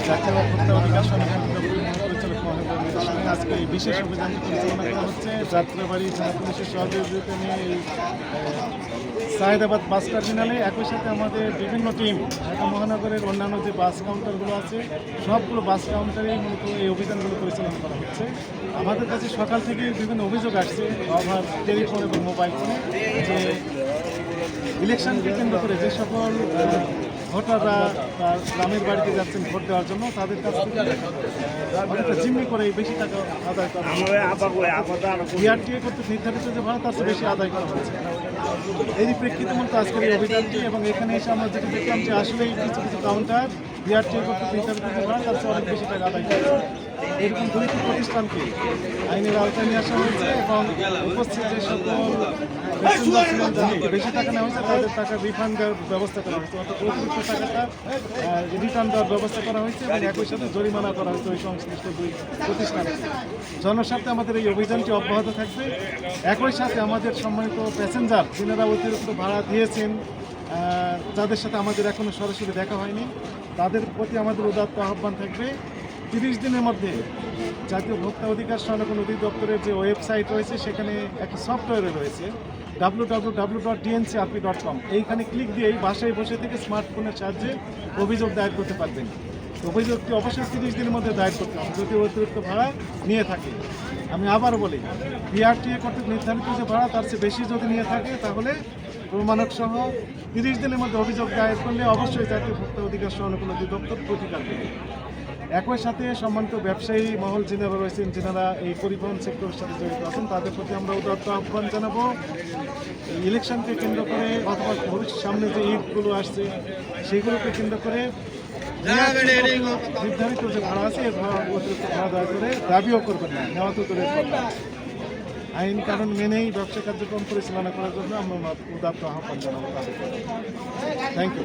জাতীয় ভোক্তা অধিকার সংগঠন পরিচালক মহোদয়ের নির্দেশনায় আজকে এই বিশেষ অভিযানটি পরিচালনা করা হচ্ছে। যাত্রাবাড়ি থানা পুলিশের সহযোগিতা নিয়ে এই সায়েদাবাদ বাস টার্মিনালে একই সাথে আমাদের বিভিন্ন টিম ঢাকা মহানগরের অন্যান্য যে বাস কাউন্টারগুলো আছে সবগুলো বাস কাউন্টারেই মূলত এই অভিযানগুলো পরিচালনা করা হচ্ছে। আমাদের কাছে সকাল থেকে বিভিন্ন অভিযোগ আসছে ওভার টেলিফোন এবং মোবাইল ফোনে যে ইলেকশনকে কেন্দ্র করে যে সকল ভোটাররা তার গ্রামের বাড়িতে যাচ্ছেন ভোট দেওয়ার জন্য তাদের কাছ থেকে অনেকটা জিম্মি করে বেশি টাকা আদায় করা বিআরটিএ কর্তৃক নির্ধারিত যে ভাড়া তার চেয়ে বেশি আদায় করা হচ্ছে। এরই প্রেক্ষিতে মূলত আজকের এই অভিযানটি এবং এখানে এসে আমরা যেটা দেখলাম যে আসলেই কিছু কিছু কাউন্টার বিআরটিএ কর্তৃক নির্ধারিত যে ভাড়া তার চেয়ে অনেক বেশি টাকা আদায় করা এরকম দুইটি প্রতিষ্ঠানকে আইনের আওতায় নিয়ে আসা হয়েছে এবং উপস্থিত যে সকল প্যাসেঞ্জার ছিলেন যাদেরকে বেশি টাকা নেওয়া হয়েছে তাদের টাকা রিফান্ড দেওয়ার ব্যবস্থা করা হয়েছে, অর্থাৎ অতিরিক্ত টাকাটা রিটার্ন দেওয়ার ব্যবস্থা করা হয়েছে এবং একই সাথে জরিমানা করা হয়েছে ওই সংশ্লিষ্ট দুই প্রতিষ্ঠানকে। জনস্বার্থে আমাদের এই অভিযানটি অব্যাহত থাকবে। একই সাথে আমাদের সম্মানিত প্যাসেঞ্জার যিনারা অতিরিক্ত ভাড়া দিয়েছেন যাদের সাথে আমাদের এখনও সরাসরি দেখা হয়নি তাদের প্রতি আমাদের উদাত্ত আহ্বান থাকবে 30 দিনের মধ্যে জাতীয় ভোক্তা অধিকার সংরক্ষণ অধিদপ্তরের যে ওয়েবসাইট রয়েছে সেখানে একটা সফটওয়্যার রয়েছে www.dncrp.com এইখানে ক্লিক দিয়েই বাসায় বসে থেকে স্মার্টফোনের সাহায্যে অভিযোগ দায়ের করতে পারবেন। অভিযোগটি অবশ্যই 30 দিনের মধ্যে দায়ের করতে হবে যদি অতিরিক্ত ভাড়া নিয়ে থাকে। আমি আবার বলি বিআরটিএ কর্তৃক নির্ধারিত যে ভাড়া তার চেয়ে বেশি যদি নিয়ে থাকে তাহলে প্রমাণক সহ 30 দিনের মধ্যে অভিযোগ দায়ের করলে অবশ্যই জাতীয় ভোক্তা অধিকার সংরক্ষণ অধিদপ্তর প্রতিকার দেবে। একই সাথে সম্মানিত ব্যবসায়ী মহল যিনারা রয়েছেন যিনারা এই পরিবহন সেক্টরের সাথে জড়িত আছেন তাদের প্রতি আমরা উদাত্ত আহ্বান জানাবো ইলেকশনকে কেন্দ্র করে অথবা ভবিষ্যৎ সামনে যে ঈদগুলো আসছে সেগুলোকে কেন্দ্র করে নির্ধারিত যে ভাড়া আছে এই ভাড়া অতিরিক্ত ভাড়া দয়া করে দাবিও করবেন না, নেওয়া তো দূরের কথা। আইন কানুন মেনেই ব্যবসা কার্যক্রম পরিচালনা করার জন্য আমরা উদাত্ত আহ্বান জানাবো তাদের। Thank you.